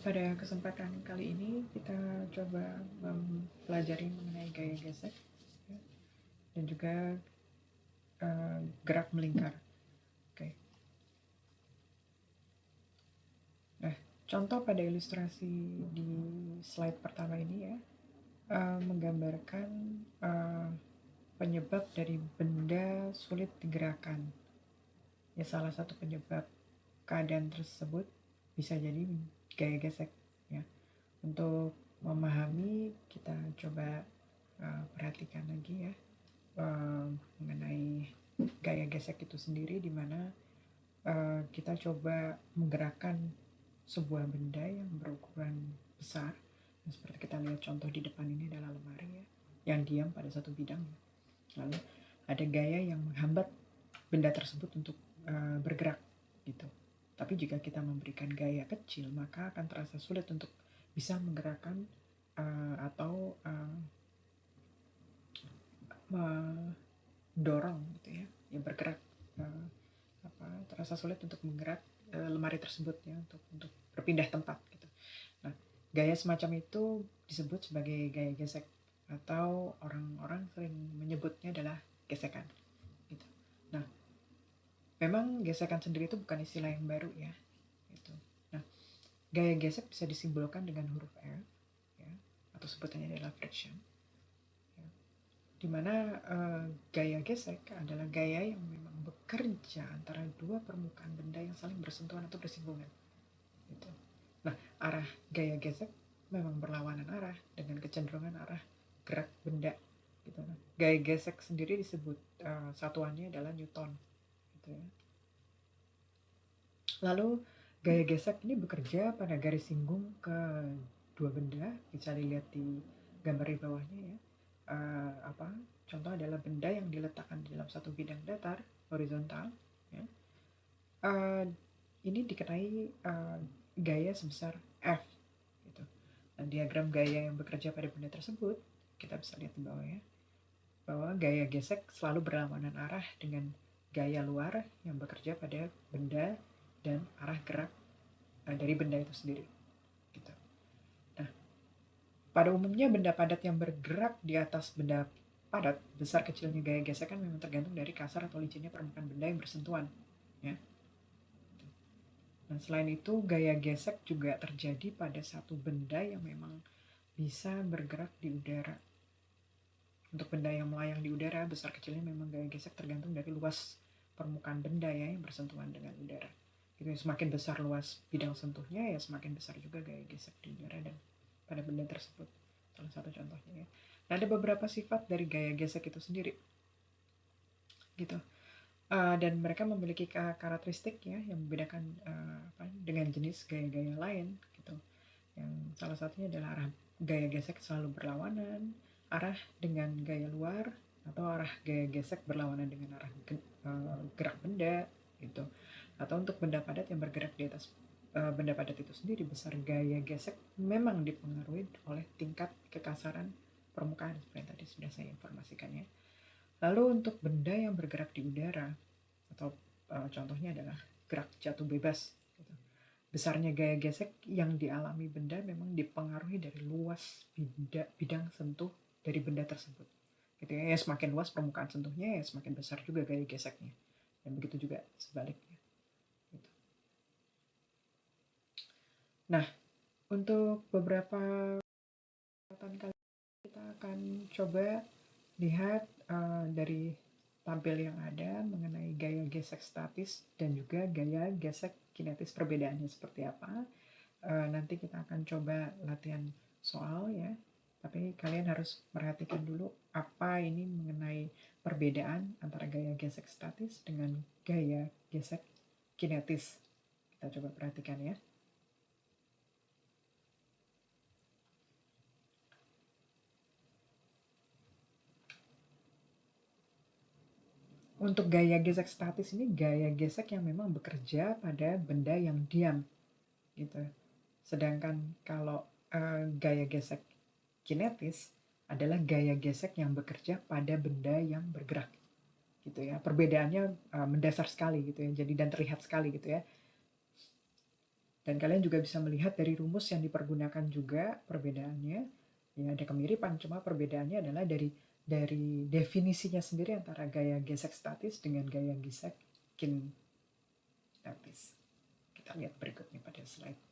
Pada kesempatan kali ini kita coba mempelajari mengenai gaya gesek ya, dan juga gerak melingkar. Oke. Nah, contoh pada ilustrasi di slide pertama ini ya menggambarkan penyebab dari benda sulit digerakkan. Ya, salah satu penyebab keadaan tersebut bisa jadi gaya gesek ya. Untuk memahami, kita coba perhatikan lagi ya mengenai gaya gesek itu sendiri, di mana kita coba menggerakkan sebuah benda yang berukuran besar. Seperti kita lihat contoh di depan ini adalah lemari ya, yang diam pada satu bidang. Lalu ada gaya yang menghambat benda tersebut untuk bergerak gitu. Tapi jika kita memberikan gaya kecil, maka akan terasa sulit untuk bisa menggerakkan atau mendorong gitu ya, yang bergerak terasa sulit untuk menggerak lemari tersebut ya, untuk berpindah tempat gitu. Nah, gaya semacam itu disebut sebagai gaya gesek, atau orang-orang sering menyebutnya adalah gesekan gitu. Nah, memang gesekan sendiri itu bukan istilah yang baru ya gitu. Nah, gaya gesek bisa disimbolkan dengan huruf F ya, atau sebutannya adalah friction ya, dimana gaya gesek adalah gaya yang memang bekerja antara dua permukaan benda yang saling bersentuhan atau bersinggungan gitu. Nah, arah gaya gesek memang berlawanan arah dengan kecenderungan arah gerak benda gitu. Nah, gaya gesek sendiri disebut satuannya adalah Newton gitu ya. Lalu gaya gesek ini bekerja pada garis singgung ke dua benda, bisa dilihat di gambar di bawahnya ya. Contoh adalah benda yang diletakkan di dalam satu bidang datar horizontal ya. Ini dikenai gaya sebesar F gitu. Dan diagram gaya yang bekerja pada benda tersebut kita bisa lihat di bawah ya, bahwa gaya gesek selalu berlawanan arah dengan gaya luar yang bekerja pada benda dan arah gerak dari benda itu sendiri gitu. Nah, pada umumnya benda padat yang bergerak di atas benda padat, besar kecilnya gaya gesek kan memang tergantung dari kasar atau licinnya permukaan benda yang bersentuhan ya. Nah, selain itu gaya gesek juga terjadi pada satu benda yang memang bisa bergerak di udara. Untuk benda yang melayang di udara, besar kecilnya memang gaya gesek tergantung dari luas permukaan benda ya yang bersentuhan dengan udara. Jadi semakin besar luas bidang sentuhnya, ya semakin besar juga gaya gesek di udara dan pada benda tersebut. Salah satu contohnya ya. Nah, ada beberapa sifat dari gaya gesek itu sendiri gitu. Dan mereka memiliki karakteristik ya yang membedakan dengan jenis gaya-gaya lain gitu. Yang salah satunya adalah arah gaya gesek selalu berlawanan, arah dengan gaya luar, atau arah gaya gesek berlawanan dengan arah gerak benda gitu. Atau untuk benda padat yang bergerak di atas benda padat itu sendiri, besar gaya gesek memang dipengaruhi oleh tingkat kekasaran permukaan seperti yang tadi sudah saya informasikan ya. Lalu untuk benda yang bergerak di udara, atau contohnya adalah gerak jatuh bebas gitu. Besarnya gaya gesek yang dialami benda memang dipengaruhi dari luas bidang sentuh dari benda tersebut gitu ya. Semakin luas permukaan sentuhnya, ya semakin besar juga gaya geseknya, dan begitu juga sebaliknya gitu. Nah, untuk beberapa kesempatan kali kita akan coba lihat dari tampil yang ada mengenai gaya gesek statis dan juga gaya gesek kinetis, perbedaannya seperti apa. Nanti kita akan coba latihan soal ya, tapi kalian harus perhatikan dulu apa ini mengenai perbedaan antara gaya gesek statis dengan gaya gesek kinetis. Kita coba perhatikan ya. Untuk gaya gesek statis ini gaya gesek yang memang bekerja pada benda yang diam gitu. Sedangkan kalau gaya gesek kinetis adalah gaya gesek yang bekerja pada benda yang bergerak gitu ya. Perbedaannya mendasar sekali gitu ya. Jadi dan terlihat sekali gitu ya. Dan kalian juga bisa melihat dari rumus yang dipergunakan juga perbedaannya. Ya, ada kemiripan, cuma perbedaannya adalah dari definisinya sendiri antara gaya gesek statis dengan gaya gesek kinestatis. Kita lihat berikutnya pada slide.